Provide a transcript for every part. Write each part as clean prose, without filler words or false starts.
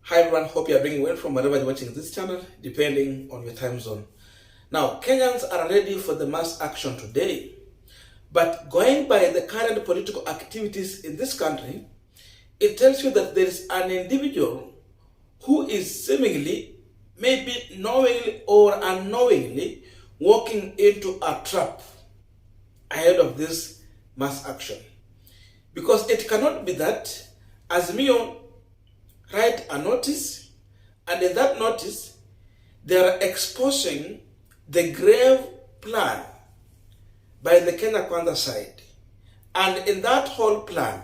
Hi everyone, hope you are doing well from wherever you're watching this channel, depending on your time zone. Now, Kenyans are ready for the mass action today, but going by the current political activities in this country, it tells you that there is an individual who is seemingly, maybe knowingly or unknowingly, walking into a trap ahead of this mass action. Because it cannot be that Azimio write a notice, and in that notice, they are exposing the grave plan by the Kenya Kwanza side. And in that whole plan,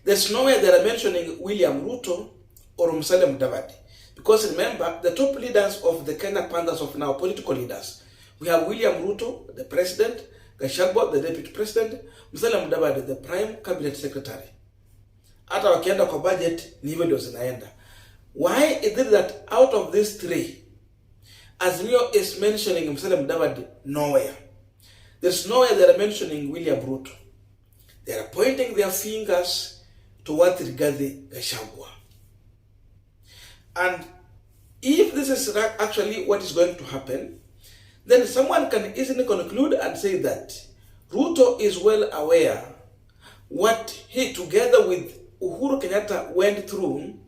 there's nowhere they are mentioning William Ruto or Musalia Mudavadi. Because remember, the top leaders of the Kenya Kwanzas of now, political leaders, we have William Ruto, the president, Gachagua, the deputy president, Musalia Mudavadi, the prime cabinet secretary. Hata wakienda kwa budget ni hivyo ndio zinaenda. Why is it that out of these three, Azimio is mentioning Musalia Mudavadi nowhere? There's nowhere they are mentioning William Ruto. They are pointing their fingers towards Rigathi Gachagua. And if this is actually what is going to happen, then someone can easily conclude and say that Ruto is well aware what he, together with Uhuru Kenyatta, went through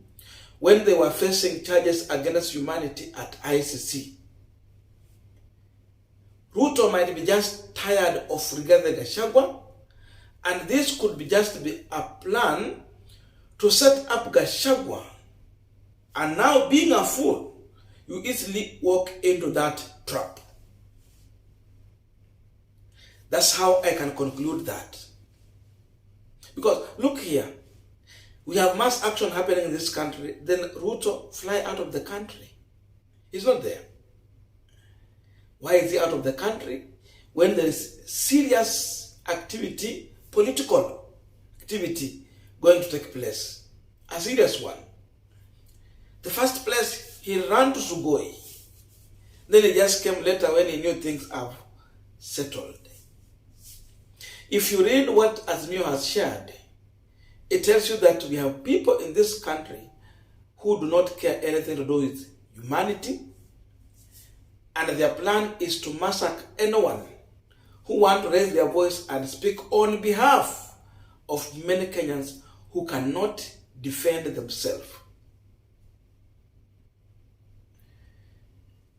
when they were facing charges against humanity at ICC. Ruto might be just tired of Rigathi Gachagua, and this could be just be a plan to set up Gachagua. And now, being a fool, you easily walk into that trap. That's how I can conclude that. Because look here, we have mass action happening in this country, then Ruto fly out of the country. He's not there. Why is he out of the country? When there is serious activity, political activity going to take place. A serious one. The first place, he ran to Sugoi. Then he just came later when he knew things have settled. If you read what Azimio has shared, it tells you that we have people in this country who do not care anything to do with humanity, and their plan is to massacre anyone who want to raise their voice and speak on behalf of many Kenyans who cannot defend themselves.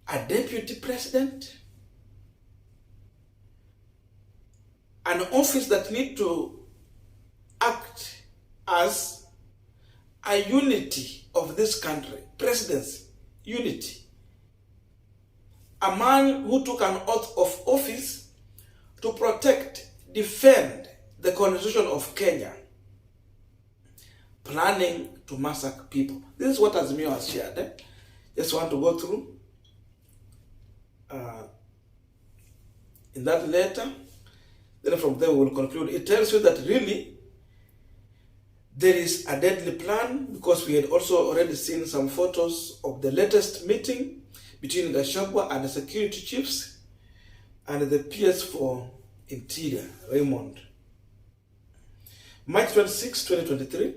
A deputy president, an office that need to act as a unity of this country, presidency, unity. A man who took an oath of office to protect, defend the constitution of Kenya, planning to massacre people. This is what Azimio has shared. Just want to go through in that letter. Then from there we will conclude. It tells you that really there is a deadly plan, because we had also already seen some photos of the latest meeting between Gachagua and the security chiefs and the PS for Interior, Raymond. March 26, 2023,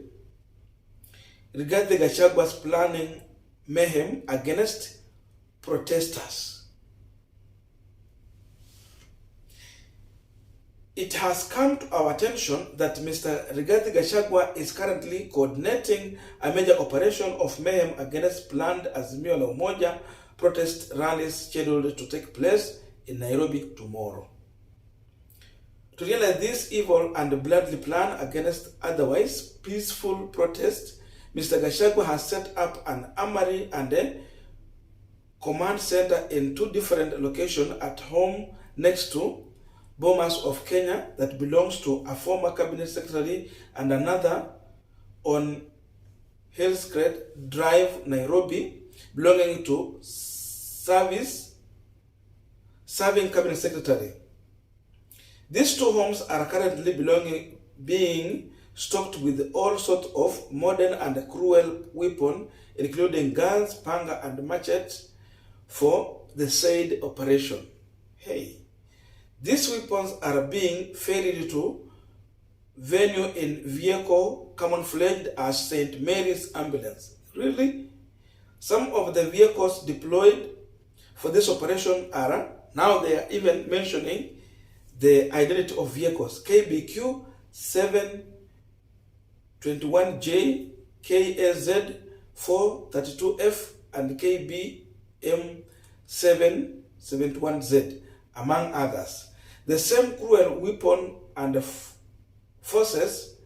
Rigathi Gachagua's planning mayhem against protesters. It has come to our attention that Mr. Rigathi Gachagua is currently coordinating a major operation of mayhem against planned Azimio la Umoja protest rallies scheduled to take place in Nairobi tomorrow. To realize this evil and bloody plan against otherwise peaceful protest, Mr. Gachagua has set up an armory and a command center in two different locations at home next to Bomas of Kenya that belongs to a former cabinet secretary, and another on Hillscrest Drive, Nairobi, belonging to serving cabinet secretary. These two homes are currently being stocked with all sorts of modern and cruel weapons, including guns, panga, and machetes for the said operation. Hey. These weapons are being ferried to venue in vehicle camouflaged as St. Mary's ambulance. Really? Some of the vehicles deployed for this operation are, now they are even mentioning the identity of vehicles: KBQ 721J, KAZ 432F, and KBM 771Z, among others. The same cruel weapon and forces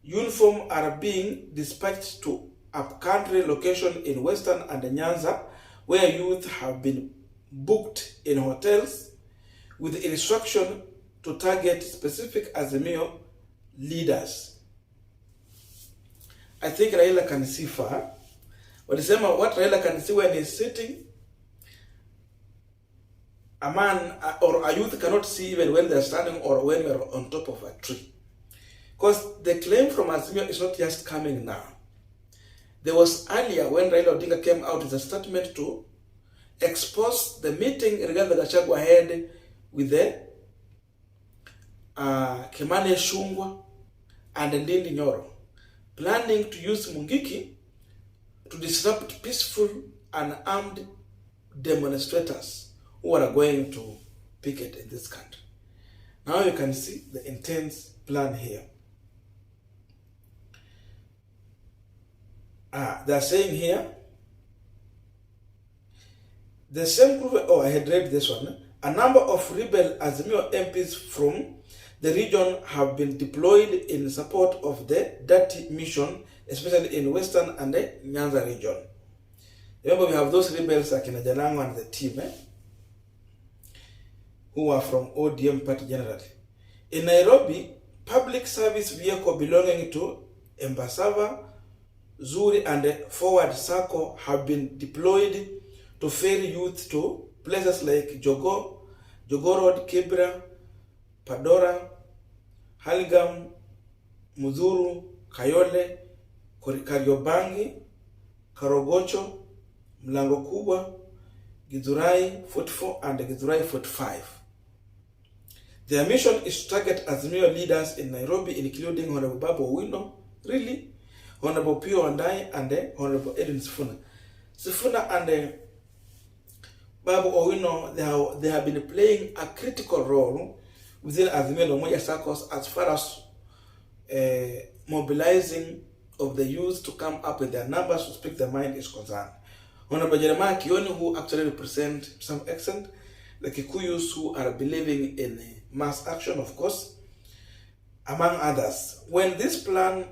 uniform are being dispatched to up-country location in Western and Nyanza, where youth have been booked in hotels with instruction to target specific Azimio leaders. I think Raila can see far. Walisema what Raila can see when he's sitting, a man or a youth cannot see even when they're standing or when we're on top of a tree. Because the claim from Azimio is not just coming now. There was earlier when Raila Odinga came out with a statement to expose the meeting regarding the Gachagua head with the Kimani Ichung'wah and Ndindi Nyoro, planning to use Mungiki to disrupt peaceful and armed demonstrators who are going to picket in this country. Now you can see the intense plan here. They're saying here, the same group, oh, I had read this one. A number of rebel Azimio MPs from the region have been deployed in support of the dirty mission, especially in Western and the Nyanza region. Remember, we have those rebels like Jalango and the team, who are from ODM party generally. In Nairobi, public service vehicle belonging to Embasava, Zuri and Forward Circle have been deployed to ferry youth to places like Jogoo Road, Kibra, Padora, Halgam, Mudhuru, Kayole, Kariobangi, Karogocho, Mlango Kubwa, Githurai 44 and Githurai 45. Their mission is to target Azimio leaders in Nairobi, including Honorable Babu Owino, really, Honorable Pio Wandayi, and Honorable Edwin Sifuna. Sifuna and Babu Owino, they have been playing a critical role within Azimio Umoja circles as far as mobilizing of the youth to come up with their numbers to speak their mind is concerned. Honorable Jeremiah Kioni, who actually represent to some extent the Kikuyus who are believing in mass action, of course, among others. When this plan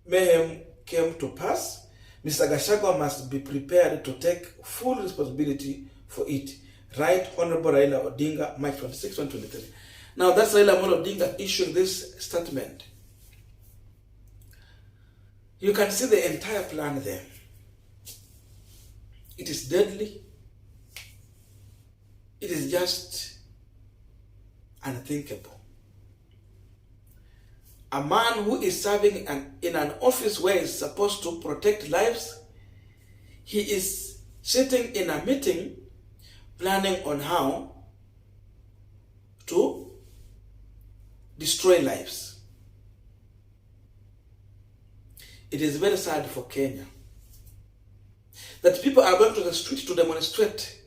mayhem came to pass, Mr. Gachagua must be prepared to take full responsibility for it. Right, Honorable Raila Odinga, March 26, 2023. Now that's Raila Odinga issuing this statement. You can see the entire plan there. It is deadly. It is just unthinkable. A man who is serving in an office where he's supposed to protect lives, he is sitting in a meeting planning on how to destroy lives. It is very sad for Kenya that people are going to the street to demonstrate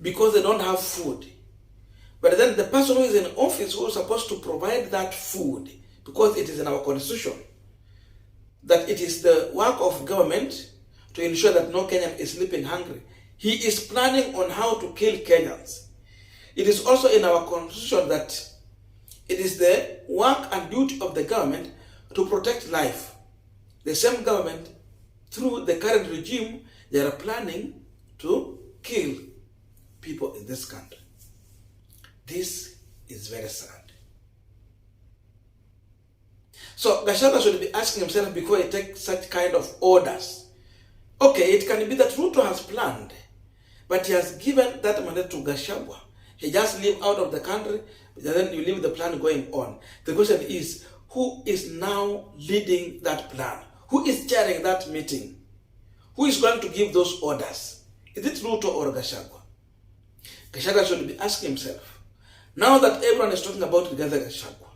because they don't have food. But then the person who is in office who is supposed to provide that food, because it is in our constitution, that it is the work of government to ensure that no Kenyan is sleeping hungry. He is planning on how to kill Kenyans. It is also in our constitution that it is the work and duty of the government to protect life. The same government, through the current regime, they are planning to kill people in this country. This is very sad. So Gachagua should be asking himself before he takes such kind of orders. Okay, it can be that Ruto has planned, but he has given that mandate to Gachagua. He just leave out of the country, but then you leave the plan going on. The question is, who is now leading that plan? Who is chairing that meeting? Who is going to give those orders? Is it Ruto or Gachagua? Gachagua should be asking himself, now that everyone is talking about together Gachagua,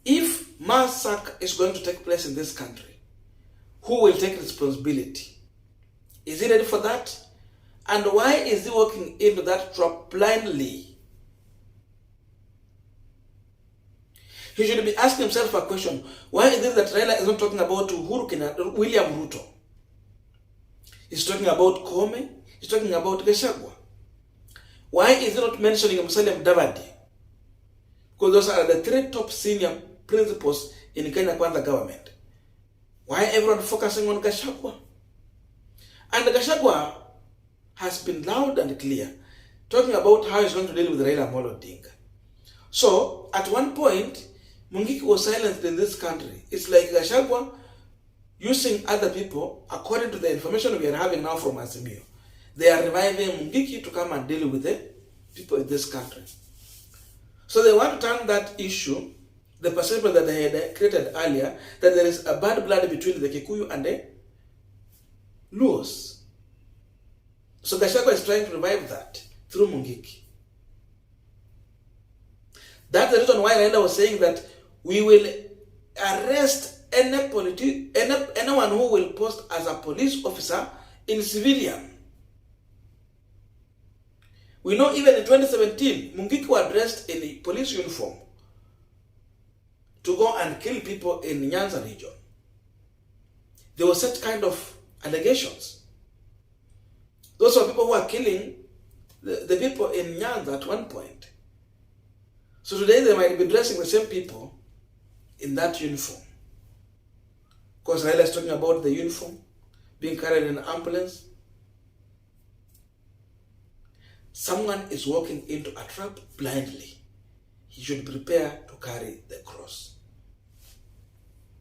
if mass sack is going to take place in this country, who will take responsibility. Is he ready for that? And why is he walking into that trap blindly? He should be asking himself a question. Why is it that Raila is not talking about William Ruto? He's talking about Kome. He's talking about Gachagua. Why is he not mentioning Musalia Mudavadi? Because those are the 3 top senior principals in Kenya Kwanza government. Why everyone focusing on Gachagua? And Gachagua has been loud and clear, talking about how he's going to deal with Raila Amolo Odinga. So, at one point, Mungiki was silenced in this country. It's like Gachagua using other people, according to the information we are having now from Azimio. They are reviving Mungiki to come and deal with the people in this country. So they want to turn that issue, the perception that they had created earlier, that there is a bad blood between the Kikuyu and the Luos. So Gachagua is trying to revive that through Mungiki. That's the reason why Raila was saying that we will arrest anyone who will post as a police officer in civilian. We know even in 2017, Mungiki was dressed in a police uniform to go and kill people in Nyanza region. There were such kind of allegations. Those are people who are killing the people in Nyanza at one point. So today they might be dressing the same people in that uniform. Because Raila is talking about the uniform being carried in an ambulance. Someone is walking into a trap blindly. He should prepare to carry the cross.